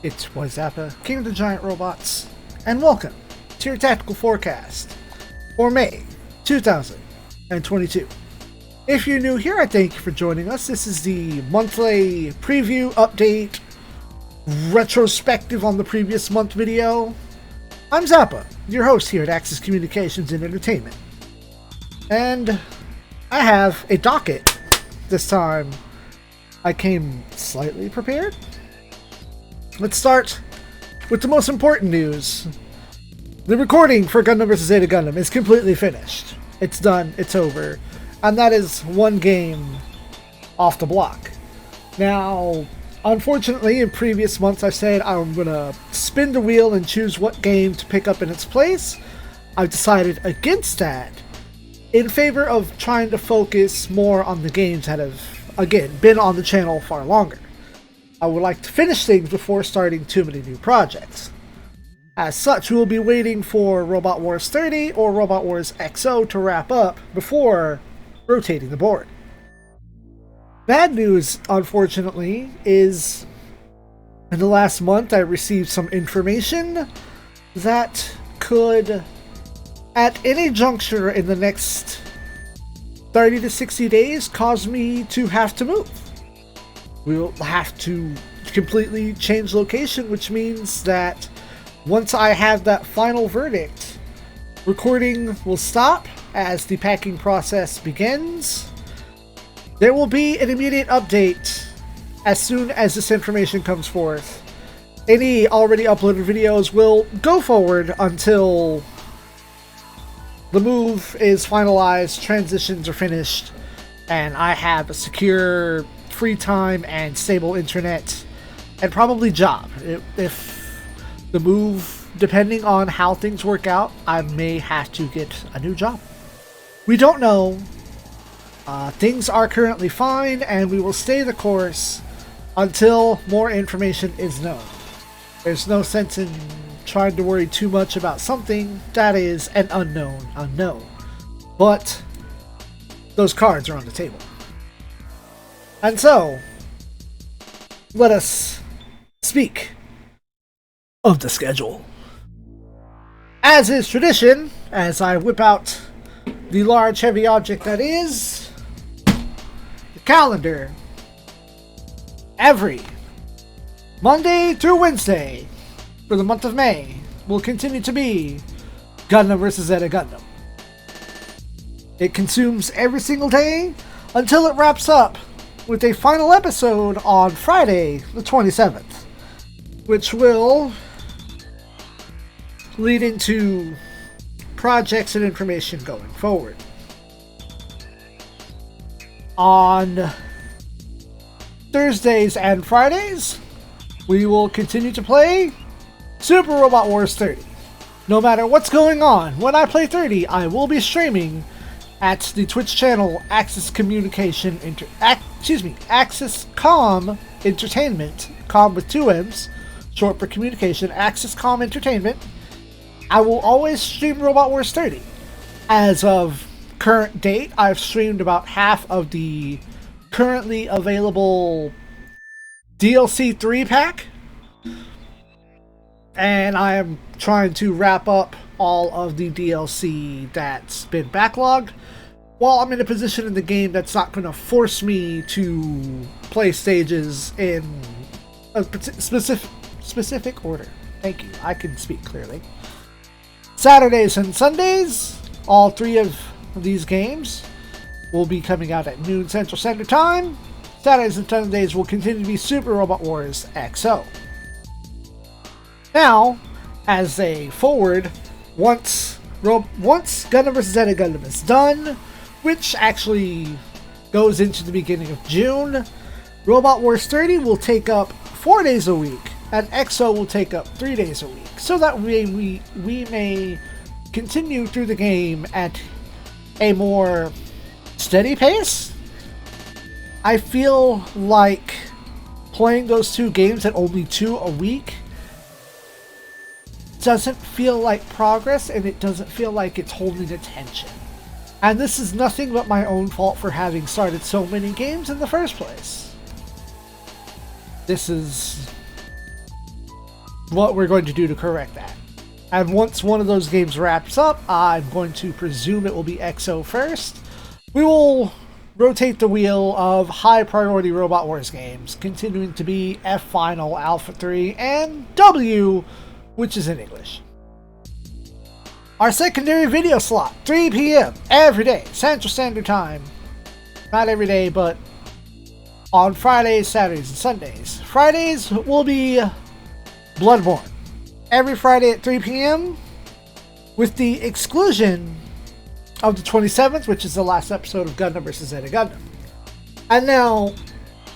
It's Zappa, King of the Giant Robots, and welcome to your tactical forecast for May 2022. If you're new here, I thank you for joining us. This is the monthly preview, update, retrospective on the previous month video. I'm Zappa, your host here at Axis Communications and Entertainment. And I have a docket. This time, I came slightly prepared. Let's start with the most important news. The recording for Gundam vs. Zeta Gundam is completely finished. It's done, it's over. And that is one game off the block. Now, unfortunately, in previous months I said I'm going to spin the wheel and choose what game to pick up in its place. I've decided against that in favor of trying to focus more on the games that have, again, been on the channel far longer. I would like to finish things before starting too many new projects. As such, we will be waiting for Robot Wars 30 or Robot Wars XO to wrap up before rotating the board. Bad news, unfortunately, is in the last month I received some information that could, at any juncture in the next 30 to 60 days, cause me to have to move. We'll have to completely change location, which means that once I have that final verdict, recording will stop as the packing process begins. There will be an immediate update as soon as this information comes forth. Any already uploaded videos will go forward until the move is finalized, transitions are finished, and I have a secure free time and stable internet and probably job. If the move, depending on how things work out, I may have to get a new job. We don't know. Things are currently fine, and we will stay the course until more information is known. There's no sense in trying to worry too much about something that is an unknown. But those cards are on the table. And so, let us speak of the schedule. As is tradition, as I whip out the large heavy object that is the calendar, every Monday through Wednesday for the month of May will continue to be Gundam vs. Zeta Gundam. It consumes every single day until it wraps up with a final episode on Friday the 27th, which will lead into projects and information going forward. On Thursdays and Fridays, we will continue to play Super Robot Wars 30. No matter what's going on, when I play 30, I will be streaming at the Twitch channel Axis Axis Com Entertainment, com with two M's, short for communication, Axis Com Entertainment. I will always stream Robot Wars 30. As of current date, I've streamed about half of the currently available DLC 3-pack, and I am trying to wrap up all of the DLC that's been backlogged, while I'm in a position in the game that's not going to force me to play stages in a specific order. Thank you. I can speak clearly. Saturdays and Sundays, all three of these games will be coming out at noon Central Standard Time. Saturdays and Sundays will continue to be Super Robot Wars XO. Now, as a forward, once Gundam vs. Zeta Gundam is done, which actually goes into the beginning of June, Robot Wars 30 will take up 4 days a week, and XO will take up 3 days a week, so that we may continue through the game at a more steady pace. I feel like playing those two games at only 2 a week doesn't feel like progress, and it doesn't feel like it's holding attention. And this is nothing but my own fault for having started so many games in the first place. This is what we're going to do to correct that. And once one of those games wraps up, I'm going to presume it will be XO first. We will rotate the wheel of high priority Robot Wars games, continuing to be F Final, Alpha 3, and W, which is in English. Our secondary video slot, 3 p.m. every day, Central Standard Time. Not every day, but on Fridays, Saturdays, and Sundays. Fridays will be Bloodborne. Every Friday at 3 p.m. with the exclusion of the 27th, which is the last episode of Gundam vs. Zeta Gundam. And now,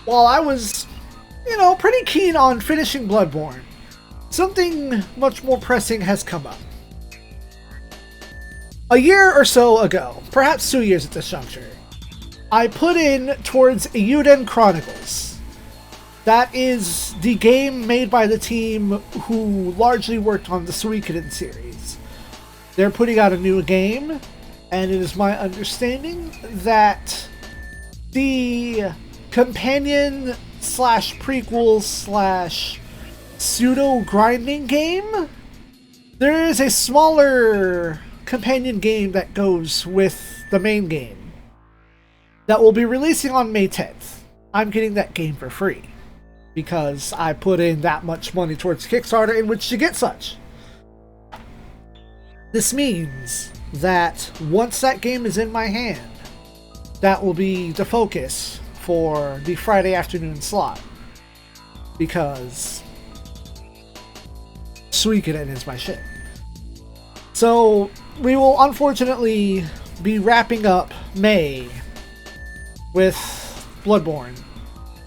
while I was, pretty keen on finishing Bloodborne, something much more pressing has come up. A year or so ago, perhaps 2 years at this juncture, I put in towards Eiyuden Chronicles. That is the game made by the team who largely worked on the Suikoden series. They're putting out a new game, and it is my understanding that the companion slash prequel slash pseudo grinding game, there is a smaller companion game that goes with the main game that will be releasing on May 10th. I'm getting that game for free because I put in that much money towards Kickstarter in which to get such. This means that once that game is in my hand, that will be the focus for the Friday afternoon slot, because Suikoden is my shit. So we will unfortunately be wrapping up May with Bloodborne,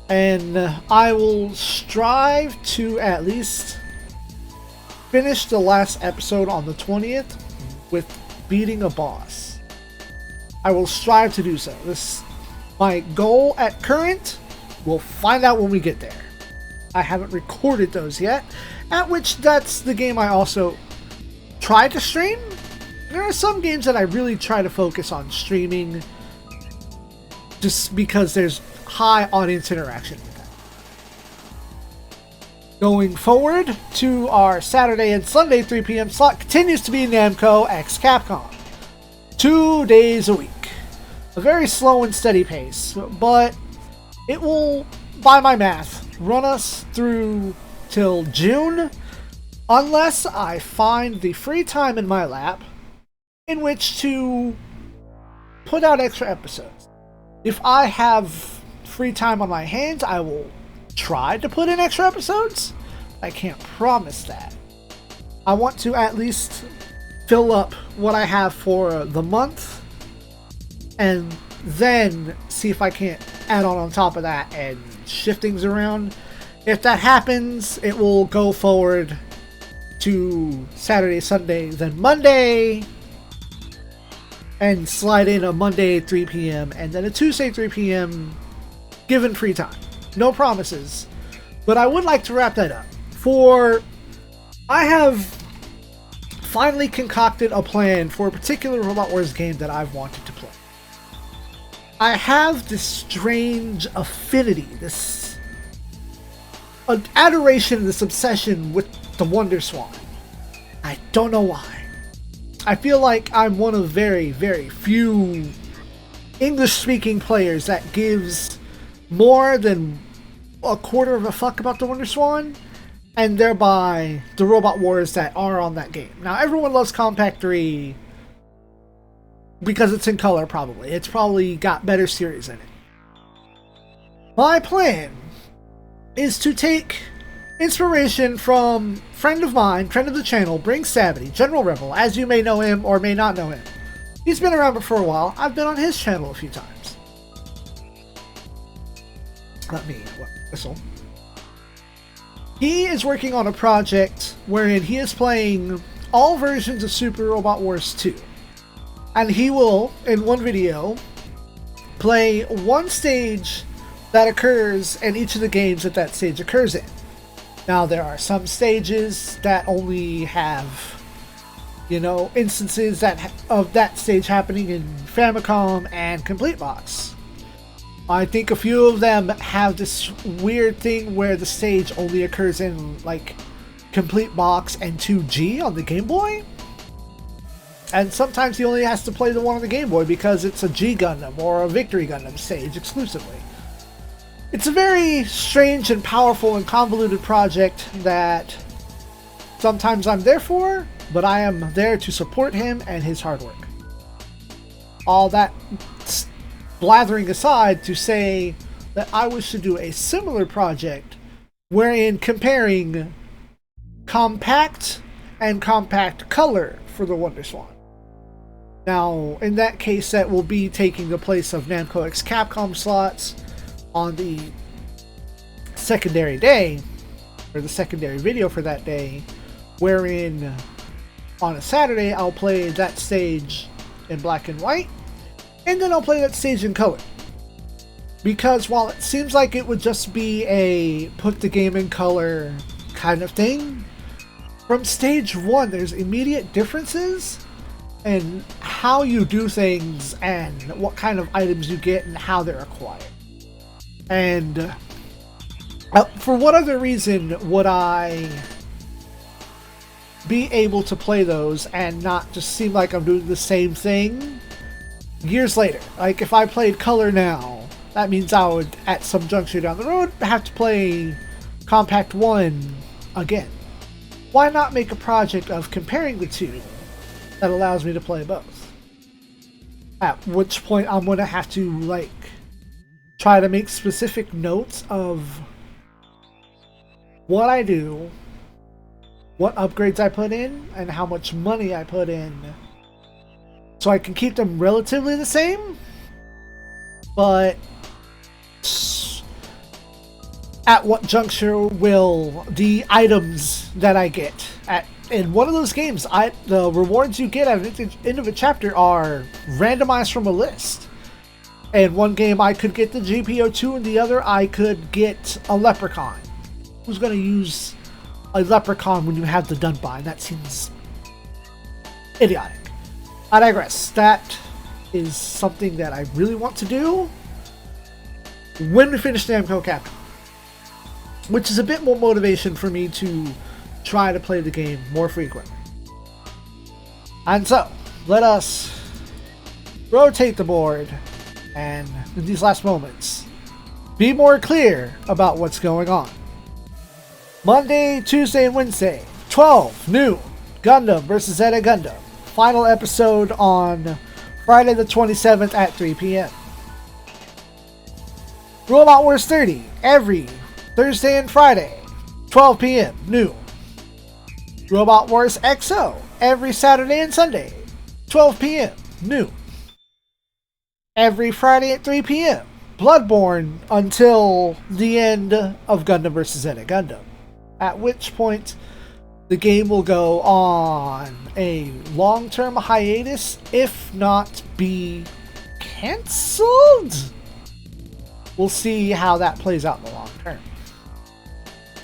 and I will strive to at least finish the last episode on the 20th with beating a boss. I will strive to do so. This my goal at current. We'll find out when we get there. I haven't recorded those yet, at which that's the game I also try to stream. There are some games that I really try to focus on streaming just because there's high audience interaction with that. Going forward to our Saturday and Sunday 3 p.m. slot continues to be Namco x Capcom. 2 days a week. A very slow and steady pace, but it will, by my math, run us through till June, unless I find the free time in my lap in which to put out extra episodes. If I have free time on my hands, I will try to put in extra episodes. I can't promise that. I want to at least fill up what I have for the month, and then see if I can't add on top of that and shift things around. If that happens, it will go forward to Saturday, Sunday, then Monday, and slide in a Monday 3 p.m. and then a Tuesday 3 p.m. given free time. No promises, but I would like to wrap that up. I have finally concocted a plan for a particular Robot Wars game that I've wanted to play. I have this strange affinity, this adoration, this obsession with the Wonder Swan. I don't know why. I feel like I'm one of very, very few English-speaking players that gives more than a quarter of a fuck about the Wonder Swan, and thereby the Robot Wars that are on that game. Now, everyone loves Compact 3 because it's in color, probably. It's probably got better series in it. My plan is to take inspiration from friend of mine, friend of the channel, Bring Savity, General Rebel, as you may know him or may not know him. He's been around for a while. I've been on his channel a few times. Let me whistle. He is working on a project wherein he is playing all versions of Super Robot Wars 2. And he will, in one video, play one stage that occurs in each of the games that stage occurs in. Now, there are some stages that only have, instances of that stage happening in Famicom and Complete Box. I think a few of them have this weird thing where the stage only occurs in, complete box and 2G on the Game Boy. And sometimes he only has to play the one on the Game Boy because it's a G Gundam or a Victory Gundam stage exclusively. It's a very strange and powerful and convoluted project that sometimes I'm there for, but I am there to support him and his hard work. All that blathering aside, to say that I wish to do a similar project wherein comparing compact and compact color for the Wonder Swan. Now, in that case, that will be taking the place of Namco X Capcom slots on the secondary day, or the secondary video for that day, wherein on a Saturday I'll play that stage in black and white, and then I'll play that stage in color. Because while it seems like it would just be a put the game in color kind of thing, from stage 1 there's immediate differences in how you do things and what kind of items you get and how they're acquired. And for what other reason would I be able to play those and not just seem like I'm doing the same thing years later? Like, if I played color now, that means I would, at some juncture down the road, have to play Compact 1 again. Why not make a project of comparing the two that allows me to play both? At which point I'm going to have to, like, try to make specific notes of what I do, what upgrades I put in, and how much money I put in, so I can keep them relatively the same, but at what juncture will the items that I get in one of those games, the rewards you get at the end of a chapter are randomized from a list. In one game I could get the GPO2, and the other I could get a leprechaun. Who's going to use a leprechaun when you have the Dunbine? That seems idiotic. I digress. That is something that I really want to do when we finish Namco Capcom, which is a bit more motivation for me to try to play the game more frequently. And so, let us rotate the board and, in these last moments, be more clear about what's going on. Monday, Tuesday, and Wednesday, 12 noon, Gundam vs. Zeta Gundam. Final episode on Friday the 27th at 3 p.m. Robot Wars 30, every Thursday and Friday, 12 p.m. noon. Robot Wars XO, every Saturday and Sunday, 12 p.m. noon. Every Friday at 3 p.m. Bloodborne until the end of Gundam vs. Zeta Gundam. At which point, the game will go on a long-term hiatus, if not be cancelled. We'll see how that plays out in the long term.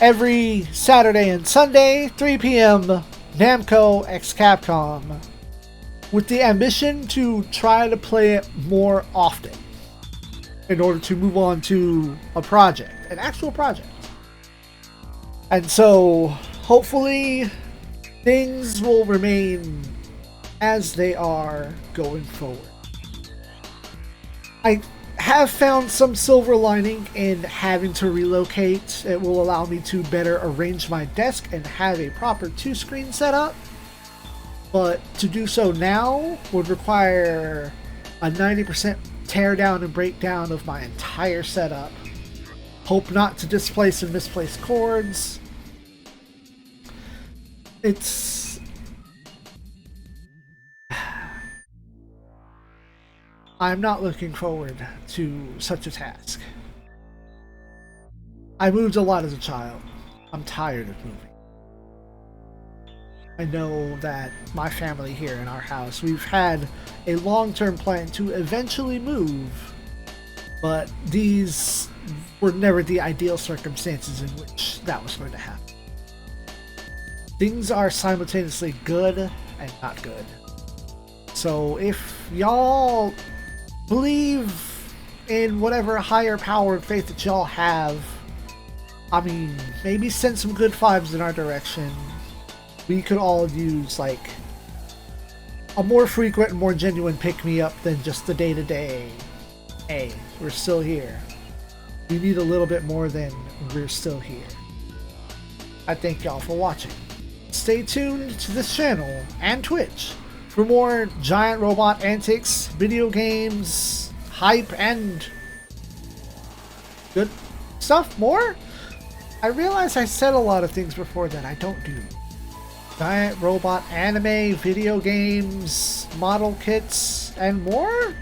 Every Saturday and Sunday, 3 p.m., Namco X Capcom, with the ambition to try to play it more often in order to move on to a project, an actual project. And so, hopefully, things will remain as they are going forward. I have found some silver lining in having to relocate. It will allow me to better arrange my desk and have a proper 2-screen setup. But to do so now would require a 90% tear down and breakdown of my entire setup. Hope not to displace and misplace cords. It's... I'm not looking forward to such a task. I moved a lot as a child. I'm tired of moving. I know that my family here in our house, we've had a long-term plan to eventually move, but these were never the ideal circumstances in which that was going to happen. Things are simultaneously good and not good. So if y'all believe in whatever higher power and faith that y'all have, I mean, maybe send some good vibes in our direction. We could all use, like, a more frequent and more genuine pick-me-up than just the day-to-day. Hey, we're still here. We need a little bit more than we're still here. I thank y'all for watching. Stay tuned to this channel and Twitch for more giant robot antics, video games, hype, and good stuff more. I realize I said a lot of things before that I don't do. Giant robot anime, video games, model kits, and more?